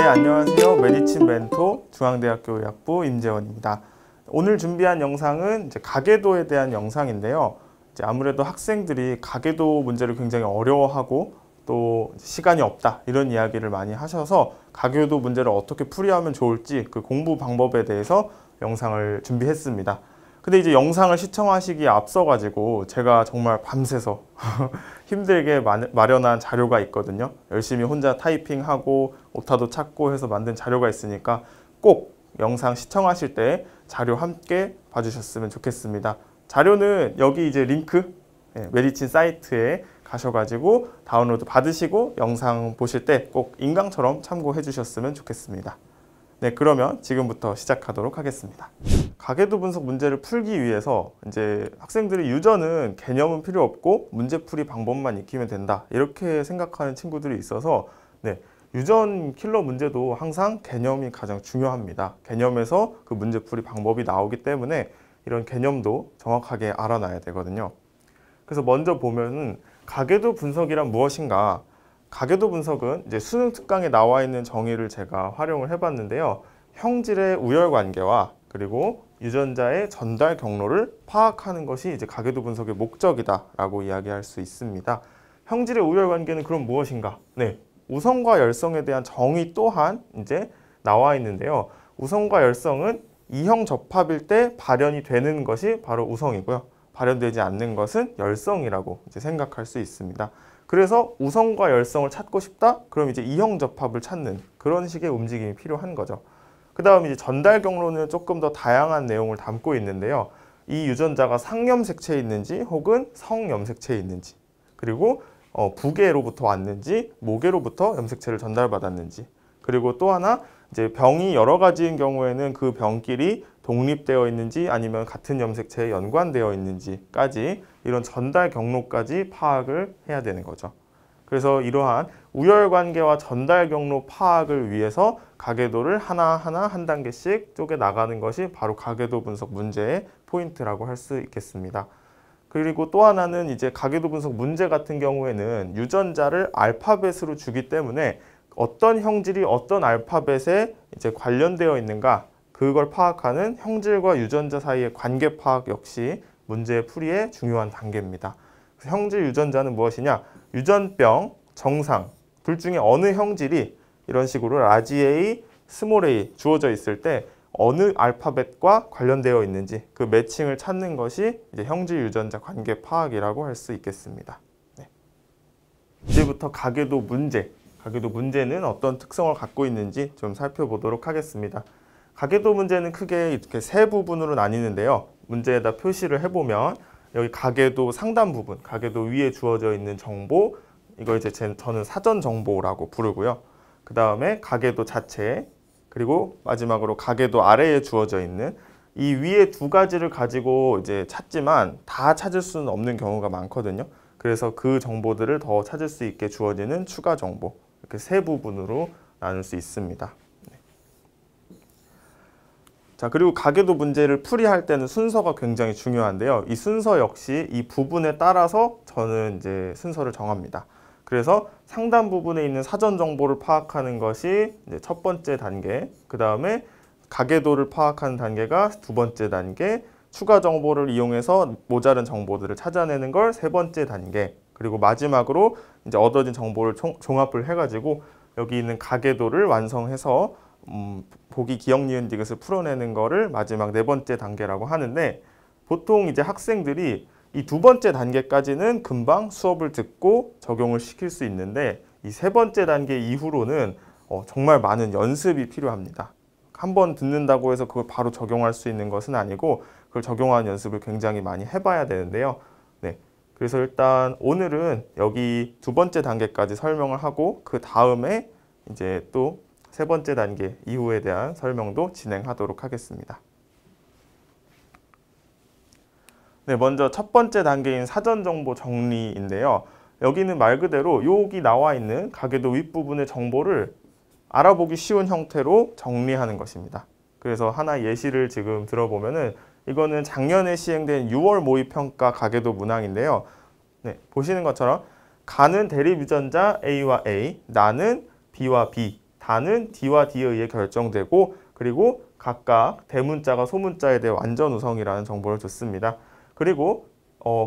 안녕하세요. 메디친 멘토 중앙대학교 의학부 임재원입니다. 오늘 준비한 영상은 가계도에 대한 영상인데요. 아무래도 학생들이 가계도 문제를 굉장히 어려워하고 또 시간이 없다 이런 이야기를 많이 하셔서 가계도 문제를 어떻게 풀이하면 좋을지 그 공부 방법에 대해서 영상을 준비했습니다. 근데 이제 영상을 시청하시기에 앞서 가지고 제가 정말 밤새서 힘들게 마련한 자료가 있거든요. 열심히 혼자 타이핑하고 오타도 찾고 해서 만든 자료가 있으니까 꼭 영상 시청하실 때 자료 함께 봐주셨으면 좋겠습니다. 자료는 여기 이제 링크 메디친 사이트에 가셔가지고 다운로드 받으시고 영상 보실 때 꼭 인강처럼 참고해 주셨으면 좋겠습니다. 네, 그러면 지금부터 시작하도록 하겠습니다. 가계도 분석 문제를 풀기 위해서 이제 학생들이 유전은 개념은 필요 없고 문제풀이 방법만 익히면 된다 이렇게 생각하는 친구들이 있어서 유전 킬러 문제도 항상 개념이 가장 중요합니다. 개념에서 그 문제풀이 방법이 나오기 때문에 이런 개념도 정확하게 알아놔야 되거든요. 그래서 먼저 보면은 가계도 분석이란 무엇인가? 가계도 분석은 이제 수능 특강에 나와 있는 정의를 제가 활용을 해봤는데요. 형질의 우열관계와 그리고 유전자의 전달 경로를 파악하는 것이 이제 가계도 분석의 목적이다라고 이야기할 수 있습니다. 형질의 우열관계는 그럼 무엇인가? 우성과 열성에 대한 정의 또한 이제 나와 있는데요. 우성과 열성은 이형 접합일 때 발현이 되는 것이 바로 우성이고요. 발현되지 않는 것은 열성이라고 이제 생각할 수 있습니다. 그래서 우성과 열성을 찾고 싶다? 그럼 이제 이형 접합을 찾는 그런 식의 움직임이 필요한 거죠. 그 다음 이제 전달 경로는 조금 더 다양한 내용을 담고 있는데요. 이 유전자가 상염색체에 있는지 혹은 성염색체에 있는지, 그리고 부계로부터 왔는지 모계로부터 염색체를 전달받았는지, 그리고 또 하나 이제 병이 여러 가지인 경우에는 그 병끼리 독립되어 있는지 아니면 같은 염색체에 연관되어 있는지까지 이런 전달 경로까지 파악을 해야 되는 거죠. 그래서 이러한 우열관계와 전달 경로 파악을 위해서 가계도를 하나하나 한 단계씩 쪼개 나가는 것이 바로 가계도 분석 문제의 포인트라고 할 수 있겠습니다. 그리고 또 하나는 이제 가계도 분석 문제 같은 경우에는 유전자를 알파벳으로 주기 때문에 어떤 형질이 어떤 알파벳에 이제 관련되어 있는가 그걸 파악하는 형질과 유전자 사이의 관계 파악 역시 문제 풀이의 중요한 단계입니다. 그래서 형질 유전자는 무엇이냐? 유전병, 정상 둘 중에 어느 형질이 이런 식으로 라지 A, 스몰 a 주어져 있을 때 어느 알파벳과 관련되어 있는지 그 매칭을 찾는 것이 이제 형질 유전자 관계 파악이라고 할 수 있겠습니다. 이제부터 가계도 문제. 가계도 문제는 어떤 특성을 갖고 있는지 좀 살펴보도록 하겠습니다. 가계도 문제는 크게 이렇게 세 부분으로 나뉘는데요. 문제에다 표시를 해보면 여기 가계도 상단 부분, 가계도 위에 주어져 있는 정보, 이거 이제 저는 사전 정보라고 부르고요. 그 다음에 가계도 자체, 그리고 마지막으로 가계도 아래에 주어져 있는 이 위에 두 가지를 가지고 이제 찾지만 다 찾을 수는 없는 경우가 많거든요. 그래서 그 정보들을 더 찾을 수 있게 주어지는 추가 정보, 이렇게 세 부분으로 나눌 수 있습니다. 자, 그리고 가계도 문제를 풀이할 때는 순서가 굉장히 중요한데요. 이 순서 역시 이 부분에 따라서 저는 이제 순서를 정합니다. 그래서 상단 부분에 있는 사전 정보를 파악하는 것이 이제 첫 번째 단계, 그 다음에 가계도를 파악하는 단계가 두 번째 단계, 추가 정보를 이용해서 모자른 정보들을 찾아내는 걸 세 번째 단계, 그리고 마지막으로 이제 얻어진 정보를 종합을 해가지고 여기 있는 가계도를 완성해서 보기 기억 니은 디귿을 풀어내는 거를 마지막 네 번째 단계라고 하는데, 보통 이제 학생들이 이 두 번째 단계까지는 금방 수업을 듣고 적용을 시킬 수 있는데 이 세 번째 단계 이후로는 정말 많은 연습이 필요합니다. 한번 듣는다고 해서 그걸 바로 적용할 수 있는 것은 아니고 그걸 적용하는 연습을 굉장히 많이 해봐야 되는데요. 그래서 일단 오늘은 여기 두 번째 단계까지 설명을 하고 그 다음에 이제 또 세 번째 단계 이후에 대한 설명도 진행하도록 하겠습니다. 먼저 첫 번째 단계인 사전정보 정리인데요. 여기는 말 그대로 여기 나와 있는 가계도 윗부분의 정보를 알아보기 쉬운 형태로 정리하는 것입니다. 그래서 하나 예시를 지금 들어보면은 이거는 작년에 시행된 6월 모의평가 가계도 문항인데요. 보시는 것처럼 가는 대립 유전자 A와 A, 나는 B와 B, 다는 D와 D에 의해 결정되고 그리고 각각 대문자가 소문자에 대해 완전 우성이라는 정보를 줬습니다. 그리고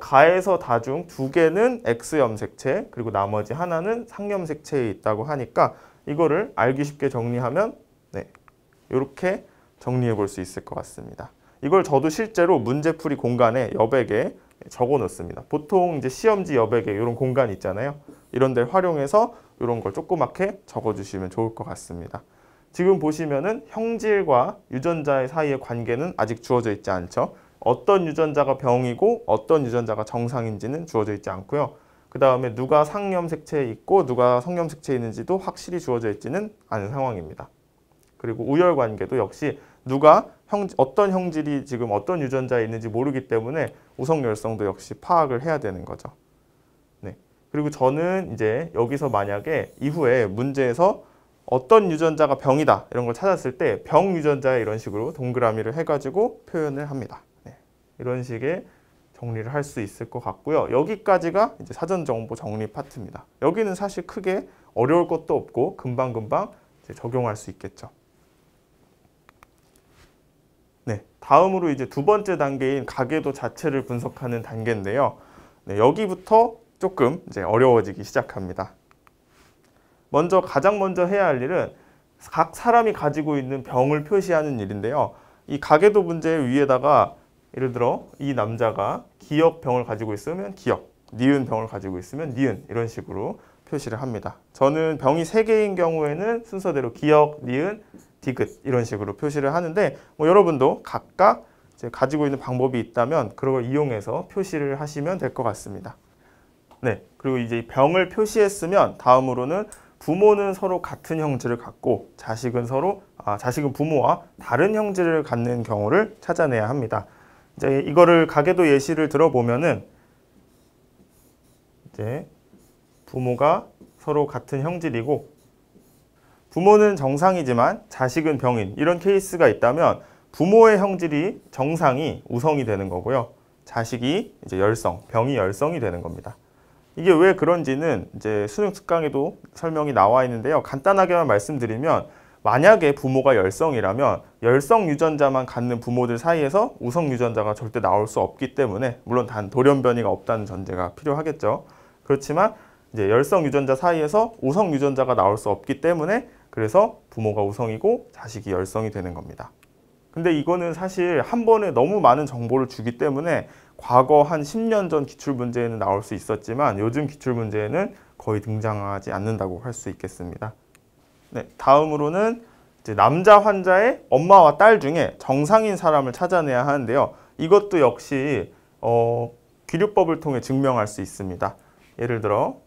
가에서 다 중 2개는 X 염색체 그리고 나머지 하나는 상염색체에 있다고 하니까 이거를 알기 쉽게 정리하면 네, 이렇게 정리해 볼 수 있을 것 같습니다. 이걸 저도 실제로 문제풀이 공간에 여백에 적어 놓습니다. 보통 이제 시험지 여백에 이런 공간 있잖아요. 이런 데를 활용해서 이런 걸 조그맣게 적어 주시면 좋을 것 같습니다. 지금 보시면은 형질과 유전자의 사이의 관계는 아직 주어져 있지 않죠. 어떤 유전자가 병이고 어떤 유전자가 정상인지는 주어져 있지 않고요. 그 다음에 누가 상염색체에 있고 누가 성염색체에 있는지도 확실히 주어져 있지는 않은 상황입니다. 그리고 우열 관계도 역시 누가 어떤 형질이 지금 어떤 유전자에 있는지 모르기 때문에 우성열성도 역시 파악을 해야 되는 거죠. 네. 그리고 저는 이제 여기서 만약에 이후에 문제에서 어떤 유전자가 병이다 이런 걸 찾았을 때 병 유전자에 이런 식으로 동그라미를 해가지고 표현을 합니다. 네. 이런 식의 정리를 할 수 있을 것 같고요. 여기까지가 이제 사전 정보 정리 파트입니다. 여기는 사실 크게 어려울 것도 없고 금방금방 이제 적용할 수 있겠죠. 네, 다음으로 이제 두 번째 단계인 가계도 자체를 분석하는 단계인데요. 네, 여기부터 조금 이제 어려워지기 시작합니다. 가장 먼저 해야 할 일은 각 사람이 가지고 있는 병을 표시하는 일인데요. 이 가계도 문제 위에다가 예를 들어 이 남자가 기역 병을 가지고 있으면 기역, 니은 병을 가지고 있으면 니은 이런 식으로 표시를 합니다. 저는 병이 3개인 경우에는 순서대로 기역, 니은, 디귿 이런 식으로 표시를 하는데 여러분도 각각 이제 가지고 있는 방법이 있다면 그걸 이용해서 표시를 하시면 될 것 같습니다. 네, 그리고 이제 병을 표시했으면 다음으로는 부모는 서로 같은 형질을 갖고 자식은 부모와 다른 형질을 갖는 경우를 찾아내야 합니다. 이제 이거를 가계도 예시를 들어보면은 이제 부모가 서로 같은 형질이고 부모는 정상이지만 자식은 병인 이런 케이스가 있다면 부모의 형질이 정상이 우성이 되는 거고요. 자식이 이제 열성, 병이 열성이 되는 겁니다. 이게 왜 그런지는 이제 수능 특강에도 설명이 나와 있는데요. 간단하게만 말씀드리면 만약에 부모가 열성이라면 열성 유전자만 갖는 부모들 사이에서 우성 유전자가 절대 나올 수 없기 때문에 물론 단 돌연변이가 없다는 전제가 필요하겠죠. 그렇지만 이제 열성 유전자 사이에서 우성 유전자가 나올 수 없기 때문에 그래서 부모가 우성이고 자식이 열성이 되는 겁니다. 근데 이거는 사실 한 번에 너무 많은 정보를 주기 때문에 과거 한 10년 전 기출문제에는 나올 수 있었지만 요즘 기출문제에는 거의 등장하지 않는다고 할 수 있겠습니다. 네, 다음으로는 이제 남자 환자의 엄마와 딸 중에 정상인 사람을 찾아내야 하는데요. 이것도 역시 귀류법을 통해 증명할 수 있습니다. 예를 들어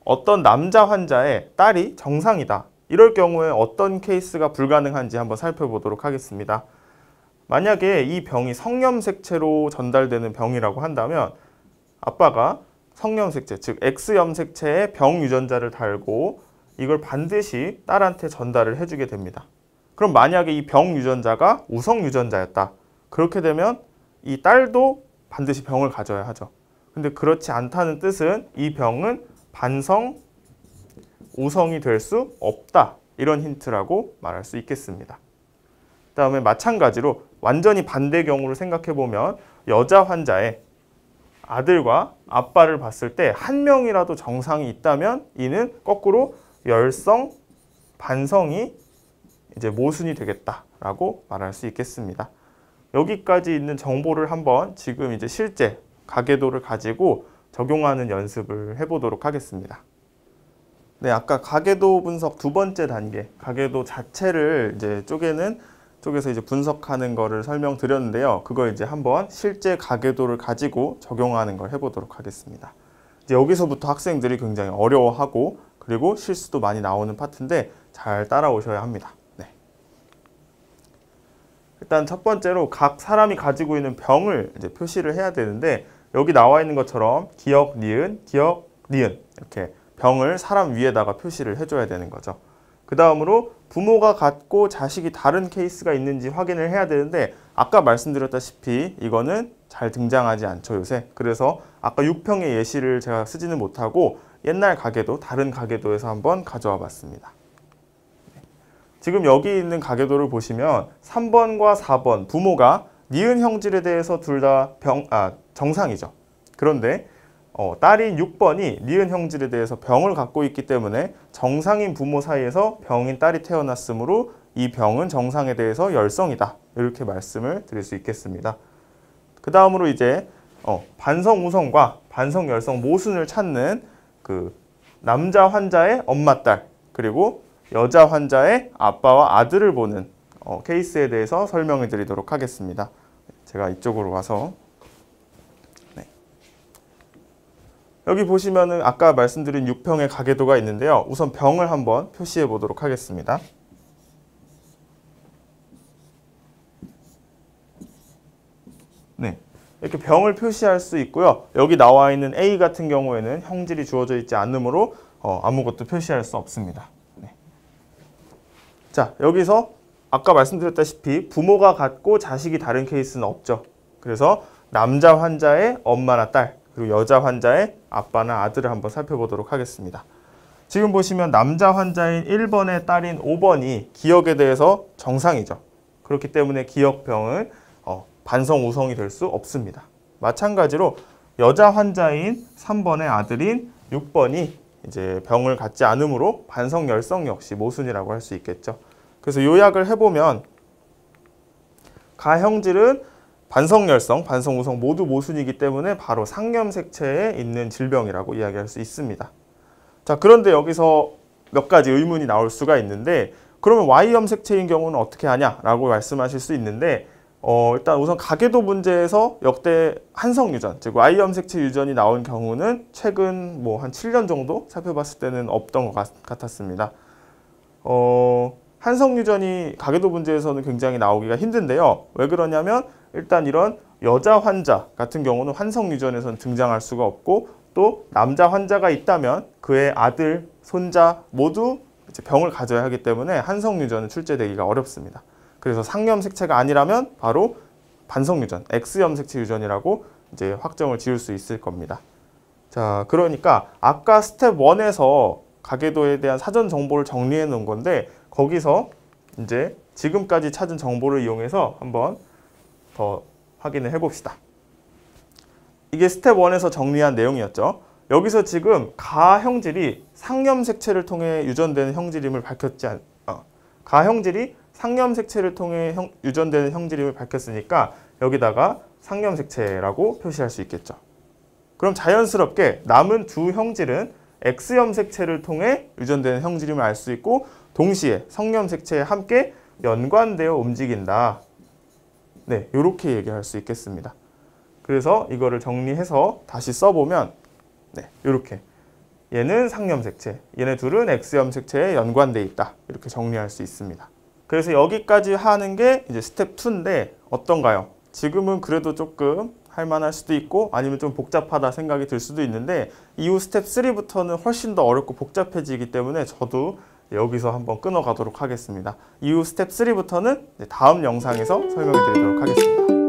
어떤 남자 환자의 딸이 정상이다. 이럴 경우에 어떤 케이스가 불가능한지 한번 살펴보도록 하겠습니다. 만약에 이 병이 성염색체로 전달되는 병이라고 한다면 아빠가 성염색체, 즉 X염색체의 병 유전자를 달고 이걸 반드시 딸한테 전달을 해주게 됩니다. 그럼 만약에 이 병 유전자가 우성 유전자였다. 그렇게 되면 이 딸도 반드시 병을 가져야 하죠. 근데 그렇지 않다는 뜻은 이 병은 반성, 우성이 될 수 없다. 이런 힌트라고 말할 수 있겠습니다. 그 다음에 마찬가지로 완전히 반대 경우를 생각해 보면 여자 환자의 아들과 아빠를 봤을 때 한 명이라도 정상이 있다면 이는 거꾸로 열성, 반성이 이제 모순이 되겠다라고 말할 수 있겠습니다. 여기까지 있는 정보를 한번 지금 이제 실제 가계도를 가지고 적용하는 연습을 해보도록 하겠습니다. 네, 아까 가계도 분석 두 번째 단계, 가계도 자체를 이제 쪼개서 이제 분석하는 거를 설명드렸는데요. 그거 이제 한번 실제 가계도를 가지고 적용하는 걸 해보도록 하겠습니다. 이제 여기서부터 학생들이 굉장히 어려워하고 그리고 실수도 많이 나오는 파트인데 잘 따라오셔야 합니다. 네. 일단 첫 번째로 각 사람이 가지고 있는 병을 이제 표시를 해야 되는데 여기 나와 있는 것처럼 기역, 니은, 기역, 니은 이렇게 병을 사람 위에다가 표시를 해줘야 되는 거죠. 그 다음으로 부모가 갖고 자식이 다른 케이스가 있는지 확인을 해야 되는데 아까 말씀드렸다시피 이거는 잘 등장하지 않죠, 요새. 그래서 아까 6평의 예시를 제가 쓰지는 못하고 옛날 가계도, 다른 가계도에서 한번 가져와 봤습니다. 지금 여기 있는 가계도를 보시면 3번과 4번 부모가 니은 형질에 대해서 둘 다 정상이죠. 그런데 딸인 6번이 니은 형질에 대해서 병을 갖고 있기 때문에 정상인 부모 사이에서 병인 딸이 태어났으므로 이 병은 정상에 대해서 열성이다. 이렇게 말씀을 드릴 수 있겠습니다. 그 다음으로 이제 반성 우성과 반성 열성 모순을 찾는 그 남자 환자의 엄마 딸, 그리고 여자 환자의 아빠와 아들을 보는 케이스에 대해서 설명을 드리도록 하겠습니다. 제가 이쪽으로 와서 여기 보시면은 아까 말씀드린 6평의 가계도가 있는데요. 우선 병을 한번 표시해 보도록 하겠습니다. 네, 이렇게 병을 표시할 수 있고요. 여기 나와 있는 A 같은 경우에는 형질이 주어져 있지 않으므로 아무것도 표시할 수 없습니다. 네. 자, 여기서 아까 말씀드렸다시피 부모가 같고 자식이 다른 케이스는 없죠. 그래서 남자 환자의 엄마나 딸, 그리고 여자 환자의 아빠나 아들을 한번 살펴보도록 하겠습니다. 지금 보시면 남자 환자인 1번의 딸인 5번이 기억에 대해서 정상이죠. 그렇기 때문에 기억병은 반성 우성이 될 수 없습니다. 마찬가지로 여자 환자인 3번의 아들인 6번이 이제 병을 갖지 않으므로 반성 열성 역시 모순이라고 할 수 있겠죠. 그래서 요약을 해보면 가형질은 반성 열성, 반성 우성 모두 모순이기 때문에 바로 상념색체에 있는 질병이라고 이야기할 수 있습니다. 자, 그런데 여기서 몇 가지 의문이 나올 수가 있는데 그러면 Y염색체인 경우는 어떻게 하냐라고 말씀하실 수 있는데 일단 우선 가계도 문제에서 역대 한성유전, 즉 Y염색체 유전이 나온 경우는 최근 한 7년 정도 살펴봤을 때는 없던 것 같았습니다. 한성유전이 가계도 문제에서는 굉장히 나오기가 힘든데요. 왜 그러냐면 일단 이런 여자 환자 같은 경우는 환성유전에서는 등장할 수가 없고 또 남자 환자가 있다면 그의 아들, 손자 모두 이제 병을 가져야 하기 때문에 한성유전은 출제되기가 어렵습니다. 그래서 상염색체가 아니라면 바로 반성유전, X염색체 유전이라고 이제 확정을 지을 수 있을 겁니다. 자, 그러니까 아까 스텝 1에서 가계도에 대한 사전 정보를 정리해 놓은 건데 거기서 이제 지금까지 찾은 정보를 이용해서 한번 더 확인을 해봅시다. 이게 스텝 1에서 정리한 내용이었죠. 여기서 지금 가형질이 상염색체를 통해 유전되는 형질임을 가형질이 상염색체를 통해 유전되는 형질임을 밝혔으니까 여기다가 상염색체라고 표시할 수 있겠죠. 그럼 자연스럽게 남은 두 형질은 X염색체를 통해 유전되는 형질임을 알 수 있고 동시에 성염색체에 함께 연관되어 움직인다. 네, 이렇게 얘기할 수 있겠습니다. 그래서 이거를 정리해서 다시 써보면 네, 이렇게 얘는 상염색체, 얘네 둘은 X염색체에 연관되어 있다. 이렇게 정리할 수 있습니다. 그래서 여기까지 하는 게 이제 스텝 2인데 어떤가요? 지금은 그래도 조금 할만할 수도 있고 아니면 좀 복잡하다 생각이 들 수도 있는데 이후 스텝 3부터는 훨씬 더 어렵고 복잡해지기 때문에 저도 여기서 한번 끊어가도록 하겠습니다. 이후 스텝 3부터는 다음 영상에서 설명해 드리도록 하겠습니다.